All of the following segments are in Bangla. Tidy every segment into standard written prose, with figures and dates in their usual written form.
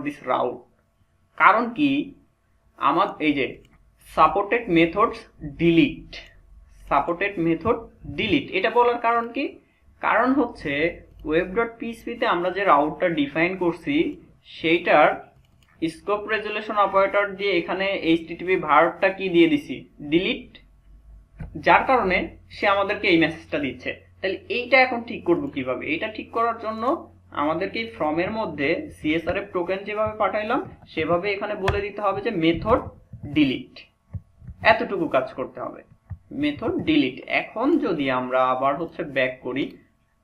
This route. কারণ কি, আমার এই যে supported methods delete, supported method delete, এটা বলার কারণ কি, কারণ হচ্ছে web.php-তে আমরা যে রাউটটা ডিফাইন করছি সেইটার স্কোপ রেজুলেশন অপারেটর দিয়ে এখানে http ভার্বটা কি দিয়ে দিছি, ডিলিট, যার কারণে সে আমাদেরকে এই মেসেজটা দিচ্ছে। তাহলে এইটা এখন ঠিক করব কিভাবে? এইটা ঠিক করার জন্য আমাদেরকে এই ফর্মের মধ্যে CSRF টোকেন যেভাবে পাঠাইলাম সেভাবে এখানে বলে দিতে হবে যে মেথড ডিলিট, এতটুকু কাজ করতে হবে, মেথড ডিলিট। এখন যদি আমরা আবার হচ্ছে ব্যাক করি,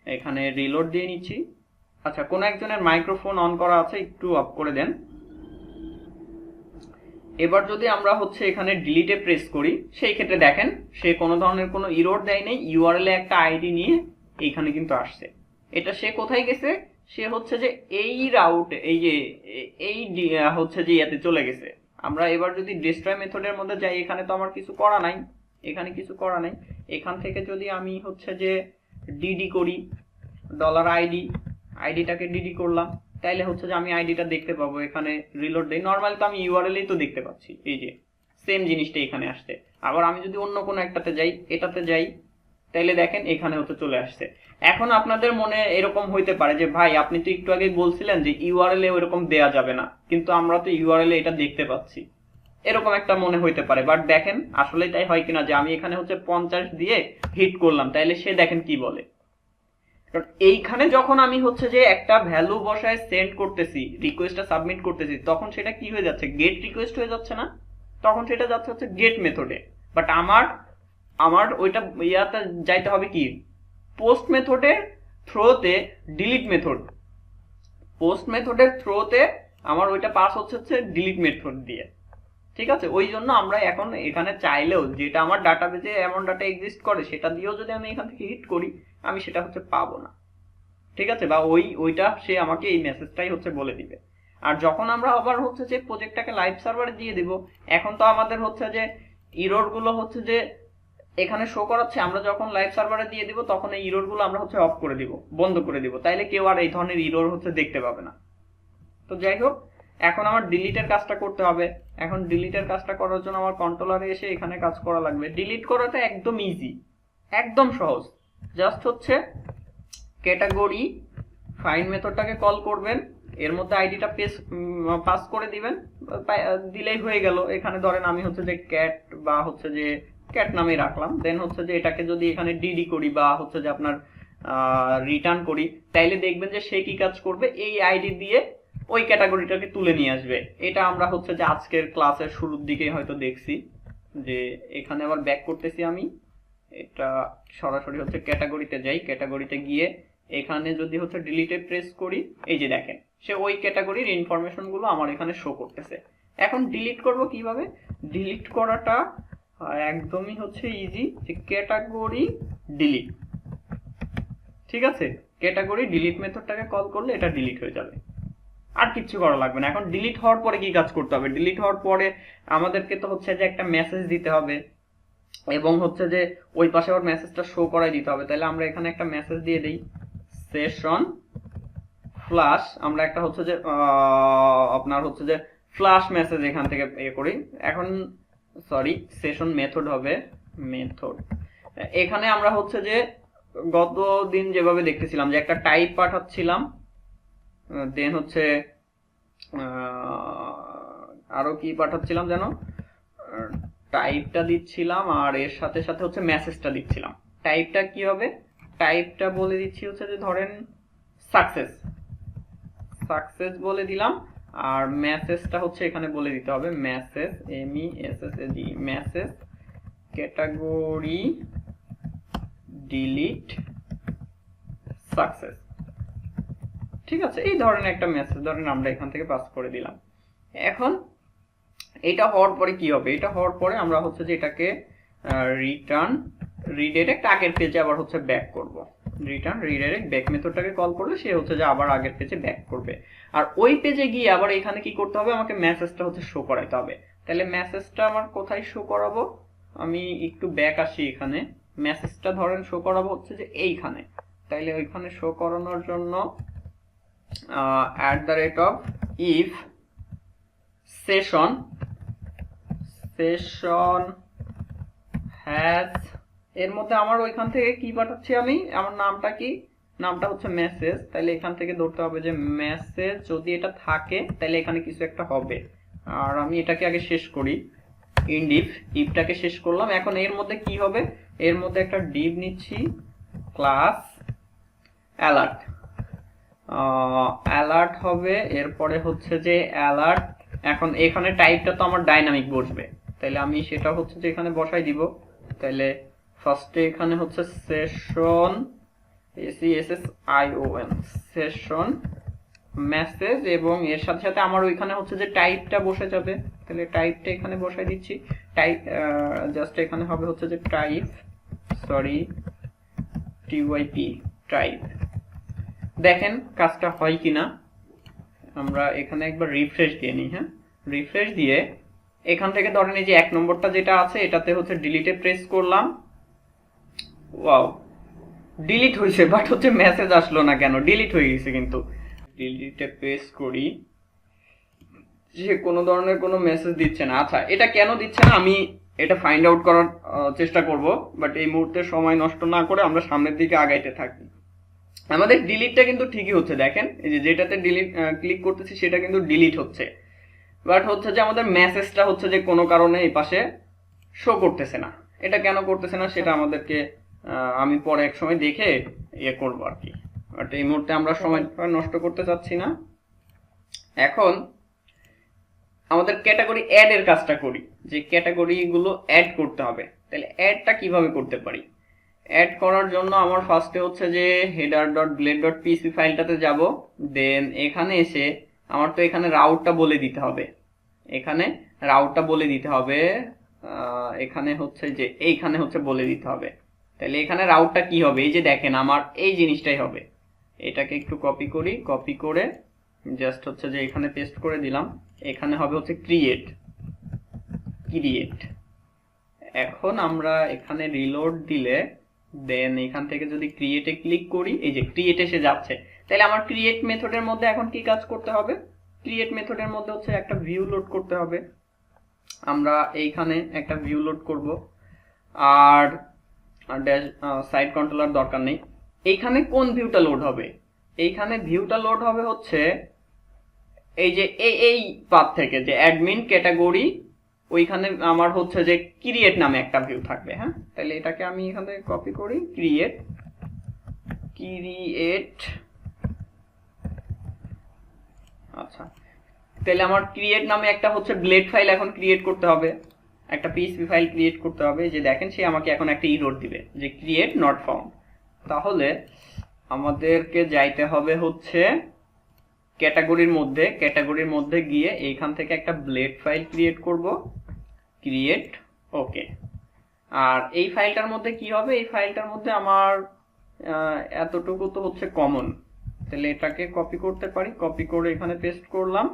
এখানে রিলোড দিয়ে নিচ্ছি। আচ্ছা, কোন একজনের মাইক্রোফোন অন করা আছে, একটু অফ করে দেন। এবার যদি আমরা হচ্ছে এখানে ডিলিটে প্রেস করি, সেই ক্ষেত্রে দেখেন সে কোনো ধরনের কোনো ইরর দেয় নাই, ইউআরএল এ একটা আইডি নিয়ে এইখানে কিন্তু আসছে। এটা সে কোথায় গেছে, সে হচ্ছে যে এই রাউট, এই যে এই হচ্ছে যে ইয়াতে চলে গেছে। আমরা এবার যদি ডিস্ট্রয় মেথডের মধ্যে যাই, এখানে তো আমার কিছু করা নাই, এখানে কিছু করা নাই। এখান থেকে যদি আমি হচ্ছে যে ডিডি করি, আইডিটাকে ডিডি করলাম, তাইলে হচ্ছে যে আমি আইডিটা দেখতে পাবো। এখানে রিলোড দেই, নর্মালি তো আমি ইউআরএলই তো দেখতে পাচ্ছি, এই যে সেম জিনিসটা এখানে আসছে। আবার আমি যদি অন্য কোনো একটাতে যাই, এটাতে যাই, তাইলে দেখেন এখানে হতে চলে আসছে। এখন আপনাদের মনে এরকম হইতে পারে যে ভাই আপনি তো একটু আগে বলছিলেন যে ইউআরএল এ ওইরকম দেয়া যাবে না, কিন্তু আমরা তো ইউআরএল এ এটা দেখতে পাচ্ছি, এরকম একটা মনে হইতে পারে। বাট দেখেন আসলে তাই হয় কিনা, যে আমি এখানে হচ্ছে 50 দিয়ে হিট করলাম, তাইলে সে দেখেন কি বলে। এইখানে যখন আমি হচ্ছে যে একটা ভ্যালু বসায় সেন্ড করতেছি, রিকোয়েস্টটা সাবমিট করতেছি, তখন সেটা কি হয়ে যাচ্ছে, গেট রিকোয়েস্ট হয়ে যাচ্ছে না, তখন সেটা যাচ্ছে হচ্ছে গেট মেথডে। বাট আমার ওইটা ইয়াতে যাইতে হবে কি, পোস্ট মেথডের থ্রোতে ডিলিট মেথড, পোস্ট মেথডের থ্রোতে আমার ওইটা পাস হচ্ছে ডিলিট মেথড দিয়ে। ঠিক আছে, ওই জন্য আমরা এখন এখানে চাইলেও যেটা আমার ডাটাবেজে এমন ডাটা এক্সিস্ট করে সেটা দিয়েও যদি আমি এখান থেকে হিট করি, আমি সেটা হচ্ছে পাবো না। ঠিক আছে, বা ওইটা সে আমাকে এই মেসেজটাই হচ্ছে বলে দিবে। আর যখন আমরা আবার হচ্ছে যে প্রজেক্টটাকে লাইভ সার্ভারে দিয়ে দিব, এখন তো আমাদের হচ্ছে যে ইরর গুলো হচ্ছে যে এখানে শো করাচ্ছে, আমরা যখন লাইভ সার্ভারে দিয়ে দিব তখন এই ইরর গুলো আমরা হচ্ছে অফ করে দিব, বন্ধ করে দিব, তাইলে কেউ আর এই ধরনের ইরর হচ্ছে দেখতে পাবে না। তো যাই হোক, এখন আমার ডিলিটের কাজটা করতে হবে। এখন ডিলিটের কাজটা করার জন্য আমার কন্ট্রোলারে এসে এখানে কাজ করা লাগবে। ডিলিট করাটা একদম ইজি, একদম সহজ। জাস্ট হচ্ছে ক্যাটাগরি ফাইন্ড মেথডটাকে কল করবেন, এর মধ্যে আইডিটা পাস করে দিবেন, দিলেই হয়ে গেল। এখানে ধরেন আমি হচ্ছে যে ক্যাট বা হচ্ছে যে ক্যাট নামে রাখলাম, দেন হচ্ছে যে এটাকে যদি এখানে ডিডি করি বা হচ্ছে যে আপনার রিটার্ন করি, তাইলে দেখবেন যে সে কি কাজ করবে, এই আইডি দিয়ে ওই ক্যাটাগরিটাকে তুলে নিয়ে আসবে। এটা আমরা হচ্ছে যে আজকের ক্লাসের শুরুর দিকে হয়তো দেখছি। যে এখানে আবার ব্যাক করতেছি আমি, এটা সরাসরি হচ্ছে ক্যাটাগরিতে যাই, ক্যাটাগরিতে গিয়ে এখানে যদি হচ্ছে ডিলিটে প্রেস করি, এই যে দেখেন সে ওই ক্যাটাগরির ইনফরমেশন গুলো আমার এখানে শো করতেছে। এখন ডিলিট করব কিভাবে, ডিলিট করাটা একদমই হচ্ছে ইজি, যে ক্যাটাগরি ডিলিট। ঠিক আছে, ক্যাটাগরি ডিলিট মেথডটাকে কল করলে এটা ডিলিট হয়ে যাবে, আর কিছু করা লাগবে না। এখন ডিলিট হওয়ার পরে কি কাজ করতে হবে, ডিলিট হওয়ার পরে আমাদেরকে তো হচ্ছে যে একটা মেসেজ দিতে হবে, এবং হচ্ছে যে ওই পাশে ওর মেসেজটা শো করাই দিতে হবে। তাহলে আমরা এখানে একটা মেসেজ দিয়ে দিই, সেশন ফ্লাশ, আমরা একটা হচ্ছে যে আপনার হচ্ছে যে ফ্লাশ মেসেজ এখান থেকে করি। এখন সরি, সেশন মেথড হবে, মেথড। এখানে আমরা হচ্ছে যে গত দিন যেভাবে দেখতেছিলাম যে একটা টাইপ পাঠাচ্ছিলাম, দেন হচ্ছে আরো কি পাঠাচ্ছিলাম যেন, টাইপটা দিচ্ছিলাম আর এর সাথে সাথে হচ্ছে মেসেজটা দিচ্ছিলাম। টাইপটা কি হবে, টাইপটা বলে দিচ্ছি হচ্ছে যে ধরেন সাকসেস বলে দিলাম, আর মেসেজটা হচ্ছে এখানে বলে দিতে হবে message, MESSAG, message category delete success. ঠিক আছে, এই ধরনের একটা মেসেজ ধরেন আমরা এখান থেকে পাস করে দিলাম। এখন এটা হওয়ার পরে কি হবে, এটা হওয়ার পরে আমরা হচ্ছে যে এটাকে রিটার্ন রিডাইরেক্ট আগের পেজে আবার হচ্ছে ব্যাক করব। রিটার্ন রিডাইরেক্ট ব্যাক মেথডটাকে কল করলে সে হচ্ছে যে আবার আগের পেজে ব্যাক করবে। আর ওই পেজে গিয়ে আবার এখানে কি করতে হবে, আমাকে মেসেজটা হচ্ছে শো করাইতে হবে। তাহলে মেসেজটা আমার কোথায় শো করাবো, আমি একটু ব্যাক আসি, এখানে মেসেজটা ধরেন শো করাবো হচ্ছে যে এইখানে। তাইলে ওইখানে শো করানোর জন্য @ ইফ সেশন হ্যাজ, এর মধ্যে আমার ওইখান থেকে কি পাঠাচ্ছি আমি, আমার নামটা কি, নামটা হচ্ছে মেসেজ, তাহলে এখান থেকে ধরতে হবে যে মেসেজ যদি এটা থাকে তাহলে এখানে কিছু একটা হবে। আর আমি এটাকে আগে শেষ করি, ইন্ড ইফটাকে শেষ করলাম। এখন এর মধ্যে কি হবে, এর মধ্যে একটা ডিভ নিচ্ছি, ক্লাস অ্যালার্ট, অ্যালার্ট হবে। এরপরে হচ্ছে যে অ্যালার্ট, এখন এখানে টাইপটা তো আমার ডাইনামিক বসবে, তাহলে আমি সেটা হচ্ছে যে এখানে বসাই দিব। তাহলে ফার্স্টে এখানে হচ্ছে সেশন SESSION সেশন মেসেজ, এবং এর সাথে সাথে আমার ওইখানে হচ্ছে যে টাইপটা বসে যাবে, তাহলে টাইপটা এখানে বসাই দিচ্ছি। টাইপ জাস্ট এখানে হবে হচ্ছে যে টাইপ, সরি TYP টাইপ। দেখেন কাজটা হয় কিনা, আমরা এখানে একবার রিফ্রেশ দিয়ে নিই। হ্যাঁ, রিফ্রেশ দিয়ে এখান থেকে ধরেন এই যে 1 নম্বরটা যেটা আছে এটাতে হচ্ছে ডিলিটে প্রেস করলাম, ওয়াও ডিলিট হয়েছে, বাট হচ্ছে মেসেজ আসলো না কেন, ডিলিট হয়ে গেছে। কিন্তু ডিলিটে প্রেস করি, যে কোনো ধরনের কোনো মেসেজ দিচ্ছে না। আচ্ছা, এটা কেন দিচ্ছে না আমি এটা ফাইন্ড আউট করার চেষ্টা করব, বাট এই মুহূর্তে সময় নষ্ট না করে আমরা সামনের দিকে আগাইতে থাকি। আমাদের ডিলিটটা কিন্তু ঠিকই হচ্ছে, দেখেন এই যে যেটাতে ডিলিট ক্লিক করতেছি সেটা কিন্তু ডিলিট হচ্ছে, বাট হচ্ছে যে আমাদের মেসেজটা হচ্ছে যে কোনো কারণে এই পাশে শো করতেছে না। এটা কেন করতেছে না সেটা আমাদেরকে আমি পরে এক সময় দেখে ইয়ে করবো আর কি, বাট এই মুহূর্তে আমরা সময় নষ্ট করতে চাচ্ছি না। এখন আমাদের ক্যাটাগরি অ্যাড এর কাজটা করি, যে ক্যাটাগরি গুলো অ্যাড করতে হবে। তাহলে অ্যাডটা কিভাবে করতে পারি, অ্যাড করার জন্য আমার ফার্স্টে হচ্ছে যে header.blade.pc ফাইলটাতে যাব, দেন এখানে এসে আমার তো এখানে রাউটটা বলে দিতে হবে, এখানে রাউটটা বলে দিতে হবে, এখানে হচ্ছে যে এইখানে হচ্ছে বলে দিতে হবে। তাহলে এখানে রাউটটা কি হবে, এই যে দেখেন আমার এই জিনিসটাই হবে। এটাকে একটু কপি করি, কপি করে জাস্ট হচ্ছে যে এখানে পেস্ট করে দিলাম। এখানে হবে হচ্ছে ক্রিয়েট। এখন আমরা এখানে রিলোড দিলে দেন এখান থেকে যদি ক্রিয়েটে ক্লিক করি, এই যে ক্রিয়েট এসে যাচ্ছে। তাহলে আমার ক্রিয়েট মেথডের মধ্যে এখন কি কাজ করতে হবে, ক্রিয়েট মেথডের মধ্যে হচ্ছে একটা ভিউ লোড করতে হবে। আমরা এইখানে একটা ভিউ লোড করব, আর সাইড কন্ট্রোলার দরকার নেই। এইখানে কোন ভিউটা লোড হবে, এইখানে ভিউটা লোড হবে হচ্ছে এই যে এই পাথ থেকে, যে অ্যাডমিন ক্যাটাগরি, ওইখানে আমার হচ্ছে যে ক্রিয়েট নামে একটা ভিউ থাকবে। হ্যাঁ, তাহলে এটাকে আমি এখান থেকে কপি করি, ক্রিয়েট। আচ্ছা, তাহলে আমার ক্রিয়েট নামে একটা হচ্ছে ব্লেড ফাইল এখন ক্রিয়েট করতে হবে, একটা PHP ফাইল ক্রিয়েট করতে হবে। যে দেখেন সে আমাকে এখন একটা এরর দিবে যে ক্রিয়েট নট ফাউন্ড। তাহলে আমাদেরকে যাইতে হবে হচ্ছে ক্যাটাগরির মধ্যে গিয়ে এইখান থেকে একটা ব্লেড ফাইল ক্রিয়েট করব, ক্রিয়েট ওকে। আর এই ফাইলটার মধ্যে কি হবে, এই ফাইলটার মধ্যে আমার এতটুকু তো হচ্ছে কমন, তাহলে এটাকে কপি করতে পারি, কপি করে এখানে পেস্ট করলাম,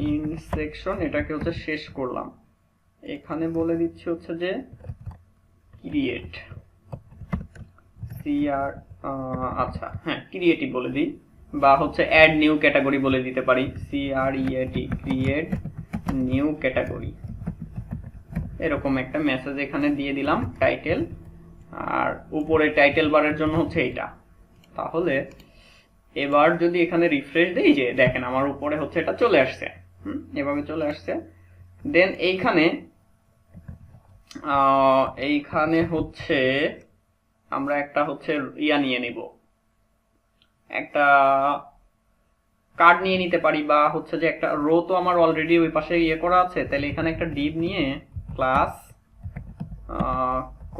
@in_section, এটাকে হচ্ছে শেষ করলাম। এখানে বলে দিচ্ছি হচ্ছে যে ক্রিয়েট আচ্ছা হ্যাঁ ক্রিয়েটিভ বলে দিই, বা হচ্ছে অ্যাড নিউ ক্যাটাগরি বলে দিতে পারি, CREAT ক্রিয়েট নিউ ক্যাটাগরি। এরকম একটা মেসেজ এখানে দিয়ে দিলাম টাইটেল, আর উপরে টাইটেল বারের জন্য হচ্ছে এটা। তাহলে এবার যদি এখানে রিফ্রেশ দেই, যে দেখেন আমার উপরে হচ্ছে এটা চলে আসছে, এভাবে চলে আসছে। দেন এইখানে হচ্ছে আমরা একটা হচ্ছে ইয়া নিয়ে নিব, একটা কার্ড নিয়ে নিতে পারি, বা হচ্ছে যে একটা রো তো আমার অলরেডি ওই পাশে ইয়ে করা আছে। তাহলে এখানে একটা ডিভ নিয়ে ক্লাস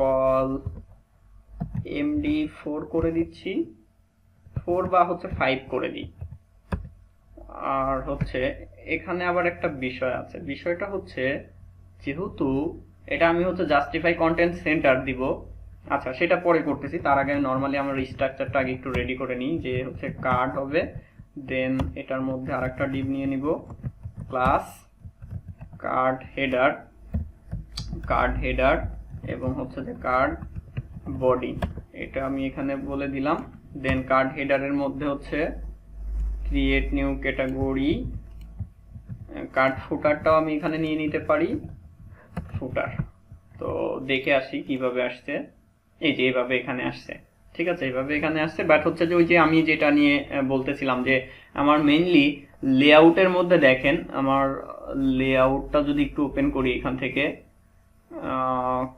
কল MD4 করে দিচ্ছি, 4 বা হচ্ছে 5 করে দিই। আর হচ্ছে এখানে আবার একটা বিষয় আছে, বিষয়টা হচ্ছে যেহেতু এটা আমি হচ্ছে জাস্টিফাই কন্টেন্ট সেন্টার দিব, আচ্ছা সেটা পরে করতেছি, তার আগে নরমালি আমরা স্ট্রাকচারটা আগে একটু রেডি করে নিই। যে হচ্ছে কার্ড হবে, দেন এটার মধ্যে আরেকটা ডিভ নিয়ে নিব, ক্লাস কার্ড হেডার এবং হচ্ছে যে কার্ড বডি, এটা আমি এখানে বলে দিলাম। দেন কার্ড হেডারের মধ্যে হচ্ছে ক্রিয়েট নিউ ক্যাটাগরি, কার্ড ফুটারটাও আমি এখানে নিয়ে নিতে পারি, ফুটার। তো দেখে আসি কিভাবে আসছে, এই যে এইভাবে এখানে আসছে, ঠিক আছে, এইভাবে এখানে আসছে। বাট হচ্ছে যে ওই যে আমি যেটা নিয়ে বলতেছিলাম যে আমার মেইনলি লেআউটের মধ্যে দেখেন, আমার লেআউটটা যদি একটু ওপেন করি এখান থেকে,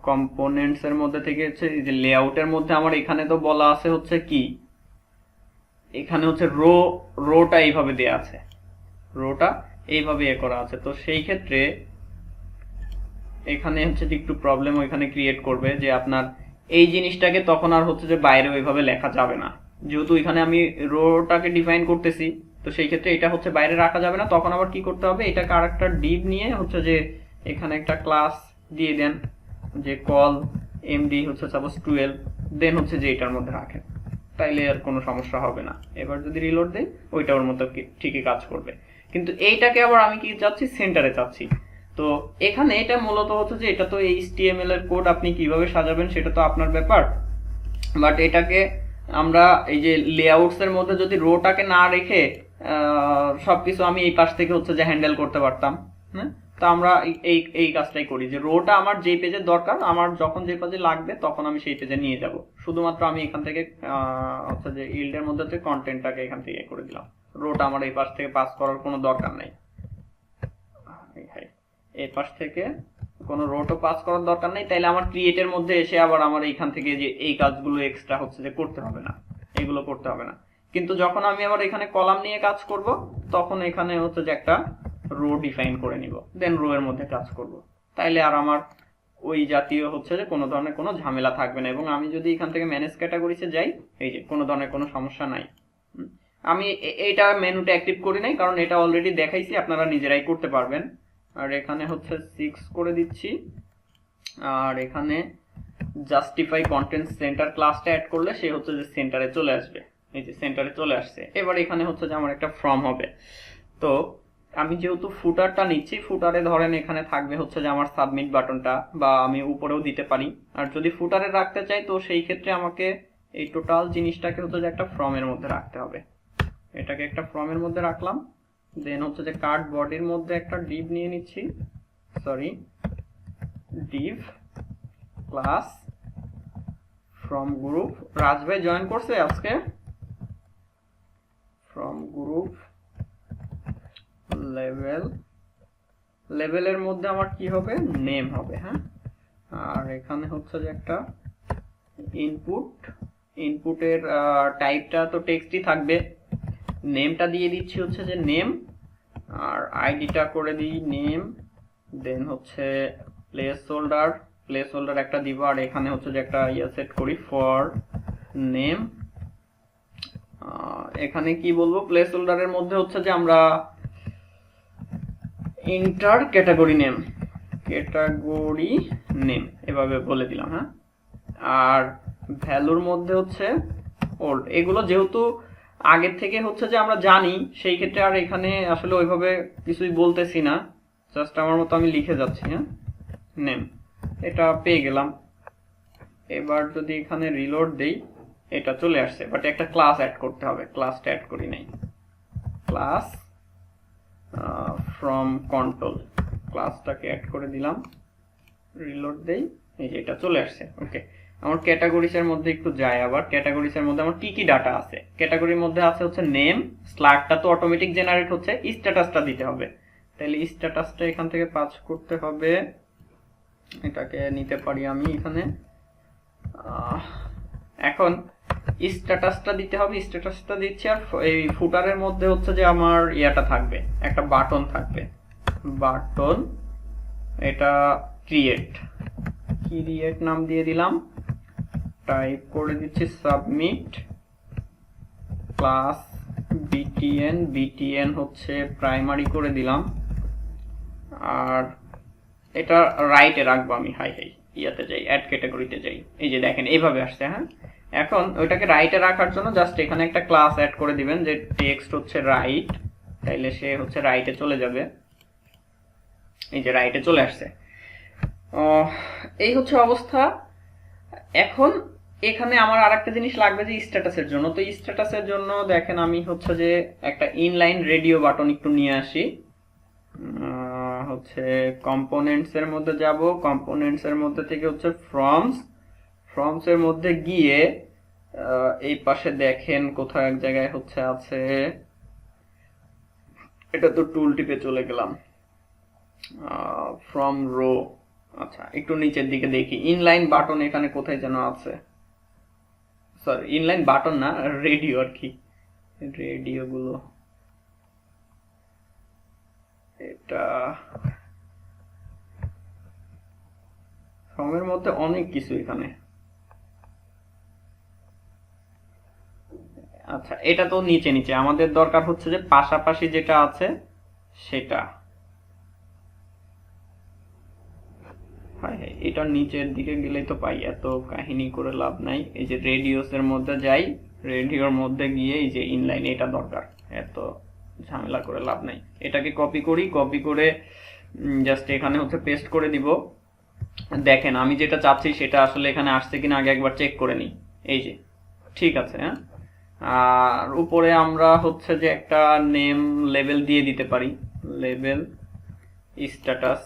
কম্পোনেন্টস এর মধ্যে থেকে হচ্ছে যে লেআউটের মধ্যে আমার এখানে তো বলা আছে হচ্ছে কি, এখানে হচ্ছে রোটা এইভাবে দেয়া আছে, রোটা এইভাবে করা আছে। তো সেই ক্ষেত্রে এখানে হচ্ছে যে একটু প্রবলেম ওইখানে ক্রিয়েট করবে যে আপনার এই জিনিসটাকে তখন আর হচ্ছে যে বাইরে ওইভাবে লেখা যাবে না, যেহেতু এখানে আমি রোটাকে ডিফাইন করতেছি। তো সেই ক্ষেত্রে এটা হচ্ছে বাইরে রাখা যাবে না। তখন আবার কি করতে হবে, এটা ক্যারেক্টার ডিভ নিয়ে হচ্ছে যে এখানে একটা ক্লাস দিয়ে দেন যে কল এমডি হচ্ছে সাপোজ 12, দেন হচ্ছে যে এটার মধ্যে রাখেন, তাইলে আর কোনো সমস্যা হবে না। এবার যদি রিলোড দেই ওইটা ওর মতো ঠিকই কাজ করবে। কিন্তু এইটাকে আবার আমি কি চাচ্ছি, সেন্টারে চাচ্ছি। তো এখানে এটা মূলত হচ্ছে যে এটা তো HTML এর কোড, আপনি কিভাবে সাজাবেন সেটা তো আপনার ব্যাপার। বাট এটাকে আমরা এই যে লেআউটস এর মধ্যে যদি রোটাকে না রেখে সবকিছু আমি এই পাশ থেকে হচ্ছে যে হ্যান্ডেল করতে পারতাম, হ্যাঁ। তো আমরা এই কাজটাই করি যে রোটা আমার যে পেজে দরকার, আমার যখন যে পেজে লাগবে তখন আমি সেই পেজে নিয়ে যাব। শুধুমাত্র আমি এখান থেকে হচ্ছে যে ইল্ডের মধ্যে থেকে কন্টেন্টটাকে এখান থেকে করে দিলাম, রোটা আমার এই পাশ থেকে পাস করার কোনো দরকার নেই, এই পাশ থেকে কোনো রোটো পাস করার দরকার নেই। তাইলে আমার ক্রিয়েটের মধ্যে এসে আবার আমার এইখান থেকে যে এই কাজগুলো এক্সট্রা হচ্ছে যে করতে হবে না, এগুলো করতে হবে না। কিন্তু যখন আমি আবার এখানে কলাম নিয়ে কাজ করব, তখন এখানে হচ্ছে যে একটা রো ডিফাইন করে নিব, দেন রো এর মধ্যে কাজ করব। তাইলে আর আমার ওই জাতীয় হচ্ছে যে কোনো ধরনের কোনো ঝামেলা থাকবে না। এবং আমি যদি এখান থেকে ম্যানেজ ক্যাটাগরিতে যাই, এই যে কোনো ধরনের কোনো সমস্যা নাই। আমি এইটা মেনুটা অ্যাক্টিভ করি নাই, কারণ এটা অলরেডি দেখাইছি, আপনারা নিজেরাই করতে পারবেন। আর এখানে হচ্ছে 6 করে দিচ্ছি। আর এখানে জাস্টিফাই কন্টেন্ট সেন্টার ক্লাসটা অ্যাড করলে সে হচ্ছে যে সেন্টারে চলে আসবে, এই যে সেন্টারে চলে আসছে। এবার এখানে হচ্ছে যে আমার একটা ফর্ম হবে। তো আমি যেহেতু ফুটারটা নিচ্ছি, ফুটারে ধরেন এখানে থাকবে হচ্ছে যে আমার সাবমিট বাটনটা, বা আমি উপরেও দিতে পারি। আর যদি ফুটারে রাখতে চাই তো সেই ক্ষেত্রে আমাকে এই টোটাল জিনিসটাকে হচ্ছে যে একটা ফর্মের মধ্যে রাখতে হবে। এটাকে একটা ফর্মের মধ্যে রাখলাম। দেন হচ্ছে যে কার্ড বডির মধ্যে একটা ডিভ নিয়ে নিচ্ছি, sorry div class from group. Raj ভাই জয়েন করছে আজকে, ফ্রম গ্রুপ লেভেল, লেভেলের মধ্যে আমার কি হবে, নেম হবে, হ্যাঁ। আর এখানে হচ্ছে যে একটা ইনপুট, ইনপুটের টাইপটা তো টেক্সটই থাকবে, নেমটা দিয়ে দিচ্ছি হচ্ছে যে নেম, আর আইডিটা করে দিই নেম। দেন হচ্ছে প্লেস হোল্ডার একটা দিব। আর এখানে হচ্ছে যে একটা সেট করি ফর নেম। এখানে কি বলবো, প্লেস হোল্ডারের মধ্যে হচ্ছে যে আমরা ইন্টার ক্যাটাগরি নেম এভাবে বলে দিলাম, হ্যাঁ। আর ভ্যালুর মধ্যে হচ্ছে ওল্ড। এগুলো যেহেতু আগে থেকে হচ্ছে যে আমরা জানি, সেই ক্ষেত্রে আর এখানে আসলে ওইভাবে কিছুই বলতেছি না, জাস্ট আমার মতো আমি লিখে যাচ্ছি, হ্যাঁ। নেম এটা পেয়ে গেলাম। এবার যদি এখানে রিলোড দেই, এটা চলে আসছে। বাট একটা ক্লাস অ্যাড করতে হবে, ক্লাসটা অ্যাড করি নাই। ক্লাস ফ্রম কন্ট্রোল, ক্লাসটাকে অ্যাড করে দিলাম, রিলোড দেই, এই যে এটা চলে আসছে। ওকে, আমার ক্যাটাগরিজের মধ্যে একটু যায়। আবার ক্যাটাগরিজের মধ্যে আমার কি কি ডাটা আছে, ক্যাটাগরির মধ্যে আছে হচ্ছে নেম, স্ল্যাগটা তো অটোমেটিক জেনারেট হচ্ছে, স্ট্যাটাসটা দিতে হবে। তাহলে স্ট্যাটাসটা এখান থেকে পাস করতে হবে, এটাকে নিতে পারি আমি এখানে। এখন স্ট্যাটাসটা দিতে হবে, স্ট্যাটাসটা দিচ্ছি। আর এই ফুটারের মধ্যে হচ্ছে যে আমার ইয়াটা থাকবে, একটা বাটন থাকবে, বাটন, এটা ক্রিয়েট নাম দিয়ে দিলাম, টাইপ করে দিচ্ছি সাবমিট ক্লাস বিটিএন হচ্ছে প্রাইমারি করে দিলাম। আর এটা রাইটে রাখবো আমি, ইয়াতে যাই, অ্যাড ক্যাটাগরিতে যাই, এই যে দেখেন এইভাবে আসছে, হ্যাঁ। এখন ওইটাকে রাইটে রাখার জন্য জাস্ট এখানে একটা ক্লাস অ্যাড করে দিবেন যে টেক্সট হচ্ছে রাইট, তাইলে সে হচ্ছে রাইটে চলে যাবে, এই যে রাইটে চলে আসছে। এই হচ্ছে অবস্থা। এখন এখানে আমার আরেকটা জিনিস লাগবে যে স্ট্যাটাসের জন্য। তো স্ট্যাটাসের জন্য দেখেন আমি হচ্ছে যে একটা ইনলাইন রেডিও বাটন একটু নিয়ে আসি। হচ্ছে কম্পোনেন্টস এর মধ্যে যাব, কম্পোনেন্টস এর মধ্যে থেকে হচ্ছে ফর্মস এর মধ্যে গিয়ে এই পাশে দেখেন কোথাও এক জায়গায় হচ্ছে আছে, এটা তো টুল টিপে চলে গেলাম, ফ্রম রো। আচ্ছা একটু নিচের দিকে দেখি, ইনলাইন বাটন এখানে কোথায় যেন আছে, সরি ইনলাইন বাটন না, রেডিও আর কি, রেডিও গুলো, এটা ফর্মের মধ্যে অনেক কিছু এখানে। আচ্ছা এটা তো নিচে নিচে, আমাদের দরকার হচ্ছে যে পাশাপাশি যেটা আছে সেটা। এটা নিচের দিকে গেলেই তো পাই, এত কাহিনী করে লাভ নাই। এই যে রেডিওস এর মধ্যে যাই, রেডিওর মধ্যে গিয়ে এই যে ইনলাইন এটা দরকার, এত ঝামেলা করে লাভ নাই। এটাকে কপি করি, কপি করে জাস্ট এখানে হচ্ছে পেস্ট করে দিব। দেখেন আমি যেটা চাচ্ছি সেটা আসলে এখানে আসছে কিনা আগে একবার চেক করে নিই। এই যে ঠিক আছে। হ্যাঁ, আর উপরে আমরা হচ্ছে যে একটা নেম লেবেল দিয়ে দিতে পারি, লেবেল স্ট্যাটাস,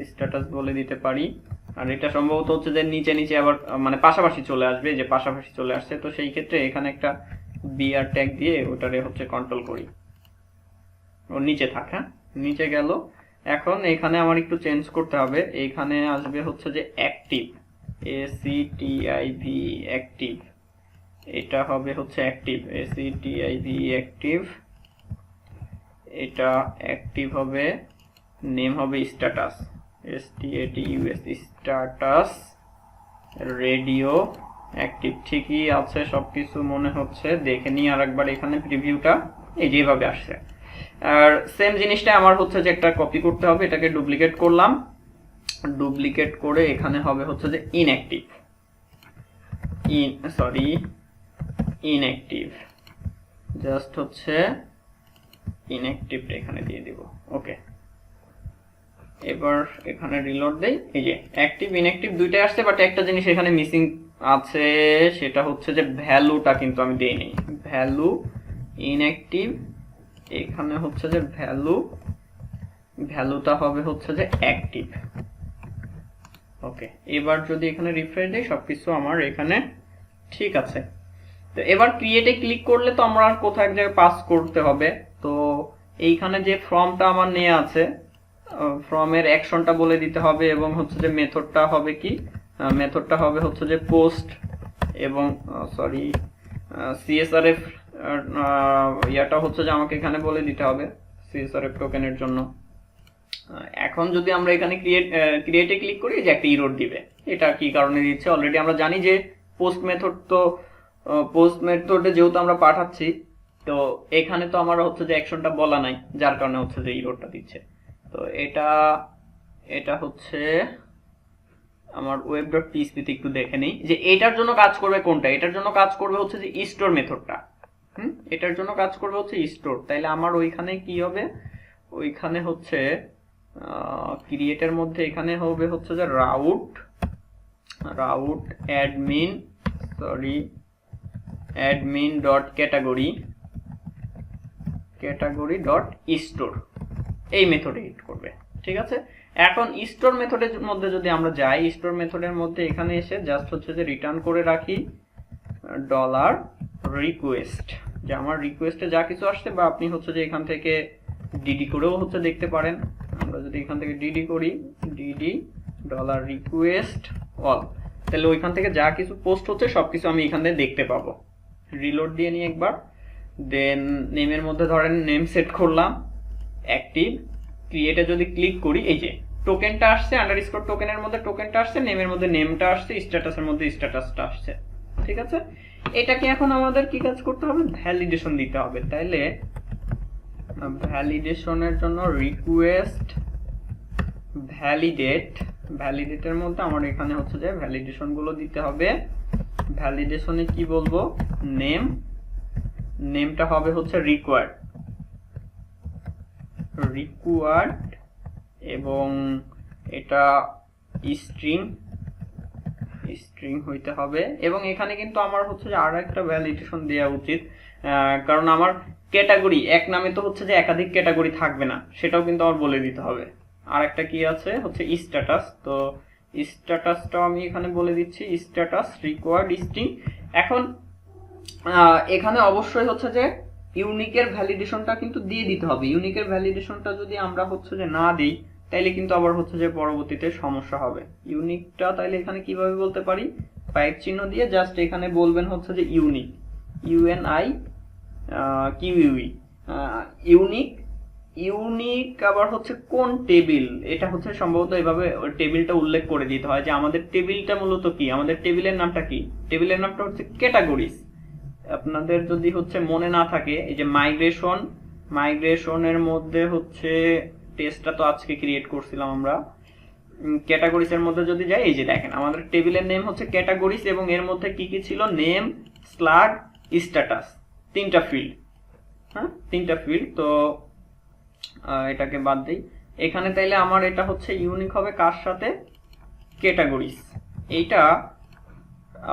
স্ট্যাটাস বলে দিতে পারি। আর এটা সম্ভবত হচ্ছে যে নিচে নিচে আবার মানে পাশাপাশি চলে আসবে, যে পাশাপাশি চলে আসছে, তো সেই ক্ষেত্রে এখানে একটা বিআর ট্যাগ দিয়ে ওটারে হচ্ছে কন্ট্রোল করি, ও নিচে থাক। হ্যাঁ নিচে গেল। এখন এখানে আমার একটু চেঞ্জ করতে হবে, এইখানে আসবে হচ্ছে যে অ্যাক্টিভ, ACTIV অ্যাক্টিভ, এটা হবে হচ্ছে অ্যাক্টিভ, ACTIV অ্যাক্টিভ, এটা অ্যাক্টিভ হবে, নেম হবে status, STATUS status radio active. ঠিকই আছে সবকিছু মনে হচ্ছে, দেখে নিই আরেকবার এখানে প্রিভিউটা, এই যেভাবে আসছে। আর সেম জিনিসটা আমার হচ্ছে যে একটা কপি করতে হবে, এটাকে ডুপ্লিকেট করলাম, ডুপ্লিকেট করে এখানে হবে হচ্ছে যে ইনঅ্যাক্টিভ, ইনঅ্যাক্টিভ, জাস্ট হচ্ছে ইনঅ্যাক্টিভটা এখানে দিয়ে দিব। ওকে, এবার এখানে রিলোড দেই, এই যে অ্যাক্টিভ ইনঅ্যাক্টিভ দুইটাই আসছে, বাট একটা জিনিস এখানে মিসিং আছে, সেটা হচ্ছে যে ভ্যালুটা কিন্তু আমি দেইনি। ভ্যালু ইনঅ্যাক্টিভ, এখানে হচ্ছে যে ভ্যালুটা হবে হচ্ছে যে অ্যাক্টিভ। ওকে, এবার যদি এখানে রিফ্রেশ দিই সবকিছু আমার এখানে ঠিক আছে। তো এবার ক্রিয়েটে ক্লিক করলে তো আমরা আর কোথাও এক জায়গায় পাস করতে হবে। তো এইখানে যে ফর্মটা আমার নিয়ে আছে, ফর্মের অ্যাকশনটা বলে দিতে হবে, এবং হচ্ছে যে মেথডটা হবে কি, মেথডটা হবে হচ্ছে যে পোস্ট, এবং সরি CSRF ইয়াটা হচ্ছে যে আমাকে এখানে বলে দিতে হবে CSRF টোকেনের জন্য। এখন যদি আমরা এখানে ক্রিয়েটে ক্লিক করি, যে একটা ইরর দিবে, এটা কি কারণে দিচ্ছে অলরেডি আমরা জানি, যে পোস্ট মেথড, তো পোস্ট মেথডে যেহেতু আমরা পাঠাচ্ছি, তো এখানে তো আমার হচ্ছে যে অ্যাকশনটা বলা নাই, যার কারণে হচ্ছে যে ইররটা দিচ্ছে। তো এটা হচ্ছে আমার web.php তে একটু দেখে নেই যে এটার জন্য কাজ করবে কোনটা। এটার জন্য কাজ করবে হচ্ছে যে স্টোর মেথডটা, এটার জন্য কাজ করবে হচ্ছে স্টোর। তাইলে আমার ওইখানে কি হবে, ওইখানে হচ্ছে ক্রিয়েটের মধ্যে এখানে হবে হচ্ছে যে route admin dot category dot store, এই মেথডে হিট করবে। ঠিক আছে, এখন স্টোর মেথডের মধ্যে যদি আমরা যাই, স্টোর মেথডের মধ্যে এখানে এসে জাস্ট হচ্ছে যে রিটার্ন করে রাখি $request, যে আমার রিকোয়েস্টে যা কিছু আসছে, বা আপনি হচ্ছে যে এখান থেকে ডিডি করেও হচ্ছে দেখতে পারেন। আমরা যদি এখান থেকে ডিডি করি, ডিডি $request all, তাহলে ওইখান থেকে যা কিছু পোস্ট হচ্ছে সবকিছু আমি এখান থেকে দেখতে পাবো। রিলোড দিয়ে নিই একবার, দেন নেমের মধ্যে ধরেন নেম সেট করলাম অ্যাক্টিভ, ক্রিয়েটে যদি ক্লিক করি, এই যে টোকেনটা আসছে, আন্ডারস্কোর টোকেনের মধ্যে টোকেনটা আসছে, নেমের মধ্যে নেমটা আসছে, স্ট্যাটাসের মধ্যে স্ট্যাটাসটা আসছে। ঠিক আছে, এটাকে এখন আমাদের কি কাজ করতে হবে, ভ্যালিডেশন দিতে হবে। তাইলে ভ্যালিডেশনের জন্য রিকোয়েস্ট ভ্যালিডেটের মধ্যে আমার এখানে হচ্ছে যে ভ্যালিডেশন গুলো দিতে হবে। ভ্যালিডেশনে কি বলবো, নেমটা হবে হচ্ছে রিকোয়ার্ড, এবং এটা স্ট্রিং স্ট্রিং হইতে হবে, এবং এখানে কিন্তু আমার হচ্ছে যে আর একটা ভ্যালিডেশন দেওয়া উচিত, কারণ আমার ক্যাটাগরি এক নামে তো হচ্ছে যে একাধিক ক্যাটাগরি থাকবে না, সেটাও কিন্তু আমার বলে দিতে হবে। আর একটা কি আছে হচ্ছে স্ট্যাটাস, তো স্ট্যাটাসটাও আমি এখানে বলে দিচ্ছি, স্ট্যাটাস রিকোয়ার্ড স্ট্রিং। এখন এখানে অবশ্যই হচ্ছে যে ইউনিকের ভ্যালিডেশনটা কিন্তু দিয়ে দিতে হবে। ইউনিকের ভ্যালিডেশনটা যদি আমরা হচ্ছে যে না দিই, তাইলে কিন্তু আবার হচ্ছে যে পরবর্তীতে সমস্যা হবে। ইউনিকটা তাইলে এখানে কিভাবে বলতে পারি, পাইপ চিহ্ন দিয়ে জাস্ট এখানে বলবেন হচ্ছে যে ইউনিক, ইউএনআই কিউইউই, ইউনিক। ইউনিক আবার হচ্ছে কোন টেবিল, এটা হচ্ছে সম্ভবত এভাবে টেবিলটা উল্লেখ করে দিতে হয় যে আমাদের টেবিলটা মূলত কি, আমাদের টেবিলের নামটা কি। টেবিলের নামটা হচ্ছে ক্যাটাগরিজ। আপনাদের যদি হচ্ছে মনে না থাকে, এই যে মাইগ্রেশনের মধ্যে হচ্ছে টেস্টটা তো আজকে ক্রিয়েট করছিলাম আমরা, ক্যাটাগরিজ এর মধ্যে যদি যাই, এই যে দেখেন আমাদের টেবিলের নেম হচ্ছে ক্যাটাগরিজ, এবং এর মধ্যে কি কি ছিল, নেম, স্লাগ, স্ট্যাটাস, তিনটা ফিল্ড। হ্যাঁ, তিনটা ফিল্ড। তো এটাকে বাদ দিই এখানে, তাইলে আমার এটা হচ্ছে ইউনিক হবে কার সাথে, ক্যাটাগরিজ। এইটা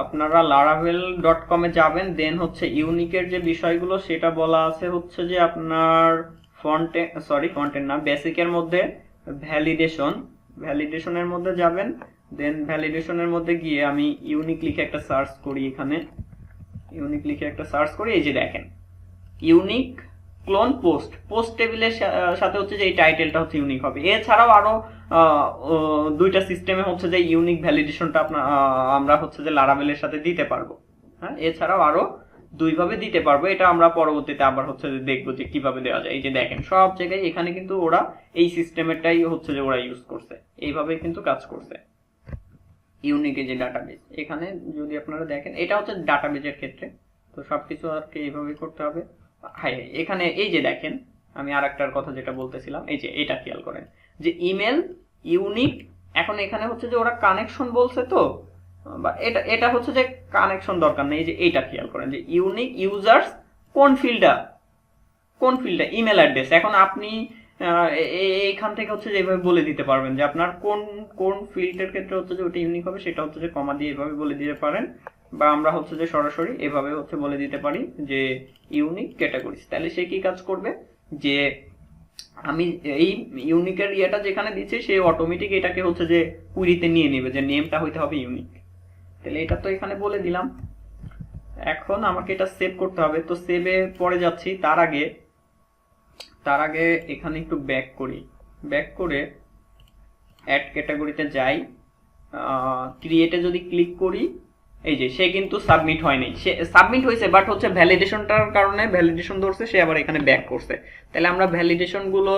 আপনারা laravel.com এ যাবেন, দেন হচ্ছে ইউনিকের যে বিষয়গুলো সেটা বলা আছে হচ্ছে যে আপনার ফন্টের না, বেসিকের মধ্যে ভ্যালিডেশনের মধ্যে যাবেন, দেন ভ্যালিডেশনের মধ্যে গিয়ে আমি ইউনিক লিখে একটা সার্চ করি, এখানে ইউনিক লিখে একটা সার্চ করি, এই যে দেখেন ইউনিক ক্লোন পোস্ট টেবিলের সাথে হচ্ছে যে এই টাইটেলটা হচ্ছে ইউনিক হবে। এছাড়াও আরো দুইটা সিস্টেমে হচ্ছে যে ইউনিক ভ্যালিডেশনটা আমরা হচ্ছে যে লারাভেলের সাথে দিতে পারবো। হ্যাঁ, এছাড়াও আরো দুইভাবে দিতে পারবো, এটা আমরা পরবর্তীতে আবার হচ্ছে যে দেখবো যে কিভাবে দেওয়া যায়। এই যে দেখেন সব জায়গায় এখানে কিন্তু ওরা এই সিস্টেমেরটাই হচ্ছে যে ওরা ইউজ করছে, এইভাবে কিন্তু কাজ করছে। ইউনিকের যে ডাটাবেজ, এখানে যদি আপনারা দেখেন এটা হচ্ছে ডাটাবেজের ক্ষেত্রে, তো সবকিছু আর কি এইভাবেই করতে হবে। হ্যাঁ, এখানে এই যে দেখেন আমি আর একটার কথা যেটা বলতেছিলাম, এই যে এটা খেয়াল করেন যে ইমেল ইউনিক, এখন এখানে হচ্ছে যে ওরা কানেকশন বলছে, তো বা এটা হচ্ছে যে কানেকশন দরকার নেই, এই যে এইটা খেয়াল করেন যে ইউনিক ইউজার্স কোন ফিল্ডটা ইমেল অ্যাড্রেস। এখন আপনি এইখান থেকে হচ্ছে যে এইভাবে বলে দিতে পারবেন যে আপনার কোন ফিল্ডের ক্ষেত্রে হচ্ছে যে ওটা ইউনিক হবে, সেটা হচ্ছে যে কমা দিয়ে এভাবে বলে দিতে পারেন, বা আমরা হচ্ছে যে সরাসরি এভাবে হচ্ছে বলে দিতে পারি যে ইউনিক ক্যাটাগরিজ। তাহলে সে কি কাজ করবে, যে আমি এই ইউনিকের ইয়েটা যেখানে দিচ্ছি সে অটোমেটিক এটাকে হচ্ছে যে কুইরিতে নিয়ে নেবে যে নেমটা হইতে হবে ইউনিক। তাহলে এটা তো এখানে বলে দিলাম। এখন আমাকে এটা সেভ করতে হবে, তো সেভে পরে যাচ্ছি। তার আগে এখানে একটু ব্যাক করে অ্যাড ক্যাটাগরিতে যাই, ক্রিয়েটে যদি ক্লিক করি, এই যে সে কিন্তু সাবমিট হয়নি, সে সাবমিট হয়েছে বাট হচ্ছে ভ্যালিডেশনটার কারণে ভ্যালিডেশন ধরছে, সে আবার এখানে ব্যাক করছে। তাহলে আমরা ভ্যালিডেশনগুলো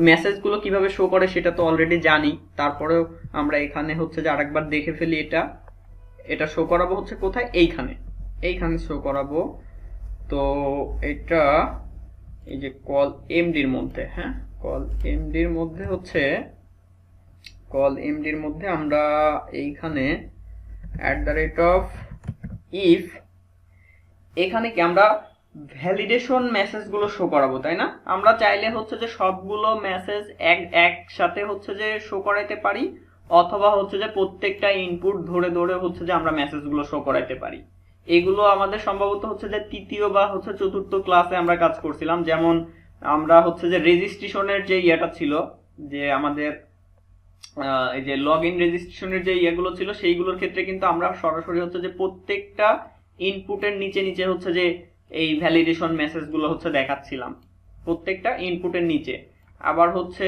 মেসেজগুলো কিভাবে শো করে সেটা তো অলরেডি জানি, তারপরেও আমরা এখানে হচ্ছে যে আরেকবার দেখে ফেলি। এটা শো করাবো হচ্ছে কোথায়, এইখানে শো করাবো। তো এটা এই যে কল এমডির মধ্যে, হ্যাঁ কল এমডির মধ্যে আমরা এইখানে @if, এখানে কি আমরা ভ্যালিডেশন মেসেজগুলো শো করাবো, তাই না? আমরা চাইলে হচ্ছে যে সবগুলো মেসেজ একসাথে হচ্ছে যে শো করাইতে পারি, অথবা হচ্ছে যে প্রত্যেকটা ইনপুট ধরে হচ্ছে যে আমরা মেসেজগুলো শো করাইতে পারি। এগুলো আমাদের সম্ভবত হচ্ছে যে তৃতীয় বা হচ্ছে চতুর্থ ক্লাসে আমরা কাজ করছিলাম। যেমন আমরা হচ্ছে যে রেজিস্ট্রেশনের যে ইয়েটা ছিল, যে আমাদের এই যে লগ ইন রেজিস্ট্রেশনের যে ইয়েগুলো ছিল, সেইগুলোর ক্ষেত্রে কিন্তু আমরা সরাসরি হচ্ছে যে প্রত্যেকটা ইনপুটের নিচে হচ্ছে যে এই ভ্যালিডেশন মেসেজগুলো হচ্ছে দেখাচ্ছিলাম, প্রত্যেকটা ইনপুটের নিচে। আবার হচ্ছে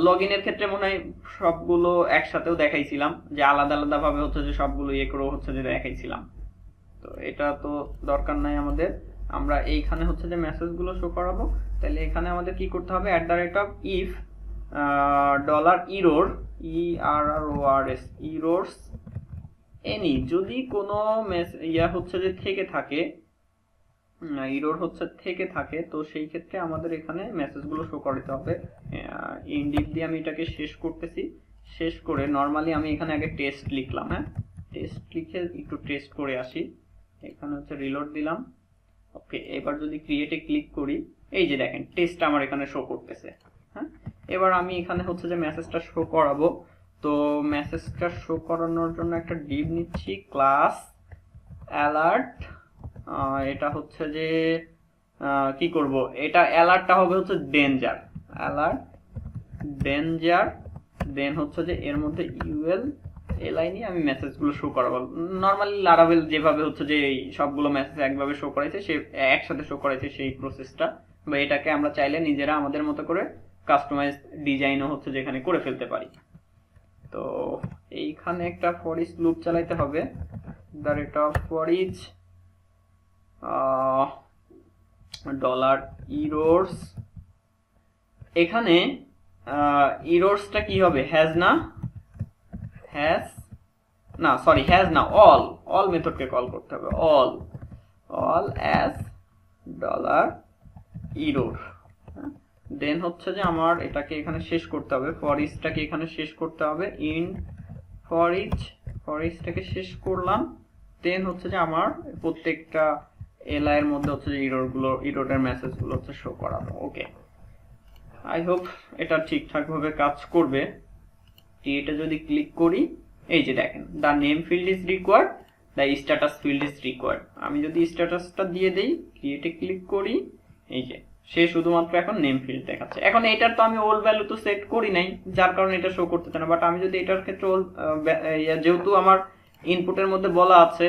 লগ ইনের ক্ষেত্রে মনে হয় সবগুলো একসাথেও দেখাইছিলাম, যে আলাদা ভাবে হচ্ছে যে সবগুলো ইয়ে করে হচ্ছে যে দেখাইছিলাম। তো এটা তো দরকার নাই আমাদের, আমরা এইখানে হচ্ছে যে মেসেজগুলো শো করাবো। তাহলে এখানে আমাদের কি করতে হবে, @if $error errors any, যদি কোনো ইয়া হচ্ছে যে থেকে থাকে, এরর হচ্ছে থেকে থাকে, তো সেই ক্ষেত্রে আমাদের এখানে মেসেজগুলো শো করতে হবে। ইনডিপ দিয়ে আমি এটাকে শেষ করতেছি। শেষ করে নরমালি আমি এখানে আগে টেস্ট লিখলাম, হ্যাঁ টেস্ট লিখে একটু টেস্ট করে আসি। এখানে হচ্ছে রিলোড দিলাম। ওকে, এবার যদি ক্রিয়েটে ক্লিক করি, এই যে দেখেন টেস্ট আমার এখানে শো করতেছে। হ্যাঁ, এবার আমি এখানে হচ্ছে যে মেসেজটা শো করাবো। তো মেসেজটা শো করানোর জন্য একটা ডিভ নিচ্ছি, ক্লাস অ্যালার্ট। এটা হচ্ছে যে কি করব, এটা অ্যালার্টটা হবে হচ্ছে ডেঞ্জার, অ্যালার্ট ডেঞ্জার। দেন হচ্ছে যে এর মধ্যে ইউএল এলআই নিয়ে আমি মেসেজগুলো শো করাবো। নর্মালি লারাভেল যেভাবে হচ্ছে যে এই সবগুলো মেসেজ একভাবে শো করাইছে, সে একসাথে শো করাইছে সেই প্রসেসটা, বা এটাকে আমরা চাইলে নিজেরা আমাদের মতো করে কাস্টমাইজ ডিজাইনও হচ্ছে যেখানে করে ফেলতে পারি। তো এইখানে একটা ফর ইচ লুপ চালাইতে হবে, the rate of for each dollar errors. এখানে ইরোর্সটা কি হবে, হ্যাজ না, হ্যাজ না সরি হ্যাজ না, অল মেথডকে কল করতে হবে, all as dollar error. Then হচ্ছে যে আমার এটাকে এখানে শেষ করতে হবে, ফর ইচটাকে এখানে শেষ করতে হবে, ইন ফর ইচটাকে শেষ করলাম। দেন হচ্ছে যে আমার প্রত্যেকটা এলআই এর মধ্যে হচ্ছে যে ইরোরের মেসেজগুলো হচ্ছে শো করাবো। ওকে, আই হোপ এটা ঠিকঠাক ভাবে কাজ করবে। এটা যদি ক্লিক করি, এই যে দেখেন the name field is required, the status field is required. আমি যদি স্ট্যাটাসটা দিয়ে দেই, ক্রিয়েটে ক্লিক করি, এই যে সে শুধুমাত্র এখন নেম ফিল্ড দেখাচ্ছে। এখন এটার তো আমি ওল্ড ভ্যালু তো সেট করি নাই, যার কারণে এটা শো করতেছে না। বাট আমি যদি এটার ক্ষেত্রে যেহেতু আমার ইনপুটের মধ্যে বলা আছে,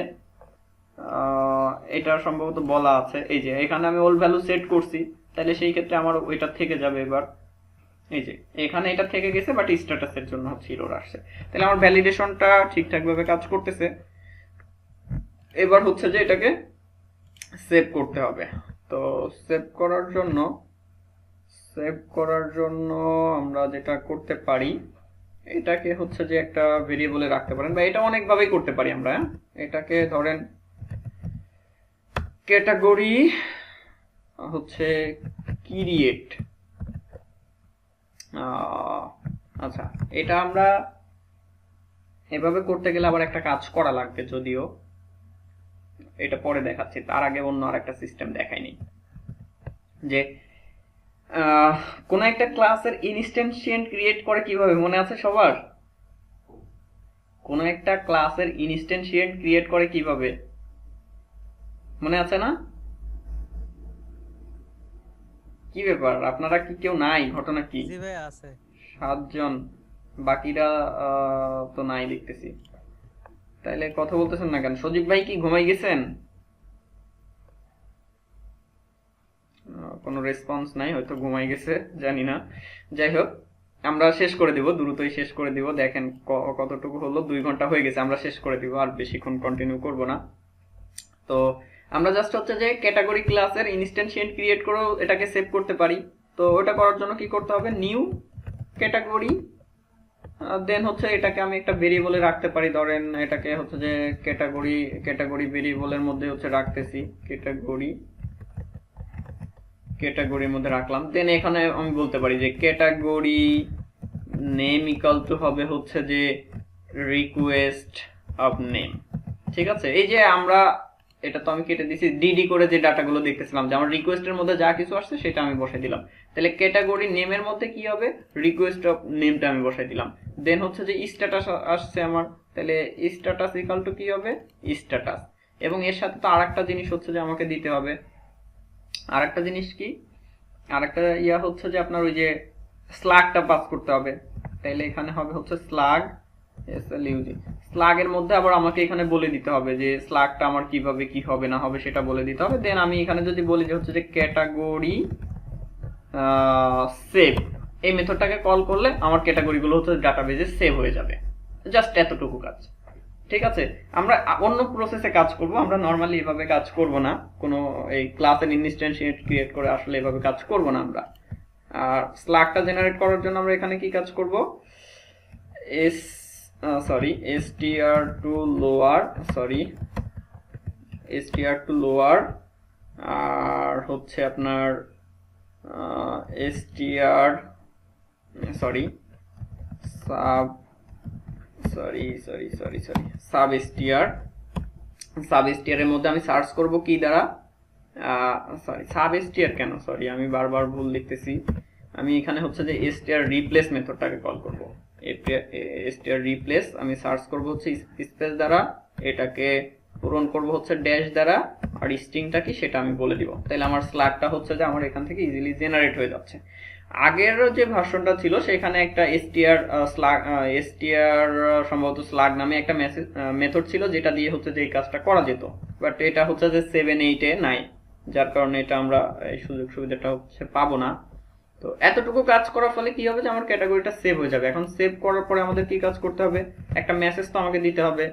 এটা সম্ভবত বলা আছে, এই যে এখানে আমি ওল্ড ভ্যালু সেট করছি, তাহলে সেই ক্ষেত্রে আমার ওইটা থেকে যাবে। এবার এই যে এখানে এটা থেকে গেছে, বাট স্ট্যাটাসের জন্য হচ্ছে এরর আসছে। তাহলে আমার ভ্যালিডেশনটা ঠিকঠাক ভাবে কাজ করতেছে। এবার হচ্ছে যে এটাকে সেভ করতে হবে। তো সেভ করার জন্য আমরা যেটা করতে পারি, এটাকে হচ্ছে যে একটা ভেরিয়েবলে রাখতে পারেন, বা এটা অনেকভাবেই করতে পারি আমরা। এটাকে ধরেন ক্যাটাগরি হচ্ছে ক্রিয়েট। আচ্ছা, এটা আমরা এভাবে করতে গেলে আবার একটা কাজ করা লাগবে, যদিও এটা পরে দেখাচ্ছি। তার আগে অন্য আর একটা সিস্টেম দেখাইনি, যে কোন একটা ক্লাসের ইনস্ট্যান্সিয়েন্ট ক্রিয়েট করে কিভাবে, মনে আছে সবার? কোন একটা ক্লাসের ইনস্ট্যান্সিয়েন্ট ক্রিয়েট করে কিভাবে, মনে আছে না? কি ব্যাপার, আপনারা কি কেউ নাই? ঘটনা কি? জি ভাই আছে। 7 জন, বাকিরা তো নাই দেখতেছি। তাইলে কথা বলতেছেন না কেন? সজীব ভাই কি ঘুমাই গেছেন? কোনো রেসপন্স নাই, হয়তো ঘুমাই গেছে, জানি না। যাই হোক, আমরা শেষ করে দিব, দ্রুতই শেষ করে দিব। দেখেন কতটুকু হলো, 2 ঘন্টা হয়ে গেছে, আমরা শেষ করে দিব, আর বেশিক্ষণ কন্টিনিউ করব না। তো আমরা জাস্ট হচ্ছে যে ক্যাটাগরি ক্লাসের ইনস্ট্যান্সিয়েন্ট ক্রিয়েট করেও এটাকে সেভ করতে পারি। তো ওটা করার জন্য কি করতে হবে, নিউ ক্যাটাগরি, দেন হচ্ছে এটাকে আমি একটা ভেরিয়েবলে রাখতে পারি। ধরেন এটাকে হচ্ছে যে ক্যাটাগরি ভেরিয়েবলের মধ্যে হচ্ছে রাখতেছি, ক্যাটাগরির মধ্যে রাখলাম। দেন এখানে আমি বলতে পারি যে ক্যাটাগরি নেম ইকুয়াল টু হবে হচ্ছে যে রিকোয়েস্ট অফ নেম। ঠিক আছে, এই যে আমরা এটা তো আমি কেটে দিছি, ডিডি করে যে ডাটাগুলো দেখতেছিলাম, যে আমার রিকোয়েস্টের মধ্যে যা কিছু আসছে সেটা আমি বসাই দিলাম। তাহলে ক্যাটাগরি নেমের মধ্যে কি হবে, রিকোয়েস্ট অফ নেমটা আমি বসাই দিলাম। দেন হচ্ছে যে স্ট্যাটাস আসছে আমার, তাহলে স্ট্যাটাস ইকুয়াল টু কি হবে, স্ট্যাটাস। এবং এর সাথে তো আরেকটা জিনিস হচ্ছে যে আমাকে দিতে হবে, আরেকটা জিনিস কি, আরেকটা হচ্ছে যে আপনার ওই যে স্ল্যাগটা পাস করতে হবে। তাহলে এখানে হবে হচ্ছে স্ল্যাগ, স্ল্যাগের মধ্যে আবার আমাকে এখানে বলে দিতে হবে যে স্ল্যাগটা আমার কিভাবে কি হবে না হবে সেটা বলে দিতে হবে। দেন আমি এখানে যদি বলি যে হচ্ছে যে ক্যাটাগরি সেভ, এই মেথডটাকে কল করলে আমার ক্যাটাগরিগুলো হচ্ছে ডাটাবেজে সেভ হয়ে যাবে। জাস্ট এতটুকু কাজ। ঠিক আছে, আমরা অন্য প্রসেসে কাজ করব, আমরা নরমালি এভাবে কাজ করব না। কোনো এই ক্লাসের ইনস্ট্যান্সিয়েট ক্রিয়েট করে আসলে এভাবে কাজ করব না আমরা। আর স্ল্যাগটা জেনারেট করার জন্য আমরা এখানে কি কাজ করব, str to lower, আর হচ্ছে আপনার সাব str এর মধ্যে আমি সার্চ করব কি দ্বারা, সাব str কেন, আমি বারবার ভুল লিখতেছি। আমি এখানে হচ্ছে যে str রিপ্লেস মেথডটাকে কল করব, str রিপ্লেস আমি সার্চ করব হচ্ছে স্পেস দ্বারা, এটাকে পূরণ করব হচ্ছে ড্যাশ দ্বারা, আর স্ট্রিংটা কি সেটা আমি বলে দিব। তাহলে আমার স্লাগটা হচ্ছে যে আমার এখান থেকে ইজিলি জেনারেট হয়ে যাচ্ছে। আগের যে ভার্সনটা ছিল সেখানে একটা str সম্ভবত স্লাগ নামে একটা মেথড ছিল যেটা দিয়ে হচ্ছে যে এই কাজটা করা যেত, বাট এটা হচ্ছে যে 7-8 নাই, যার কারণে এটা আমরা এই সুযোগ সুবিধাটা হচ্ছে পাবো না। তো এতটুকু কাজ করার ফলে কি হবে যে আমার ক্যাটাগরিটা সেভ হয়ে যাবে। এখন সেভ করার পরে আমাদের কি কাজ করতে হবে, একটা মেসেজ তো আমাকে দিতে হবে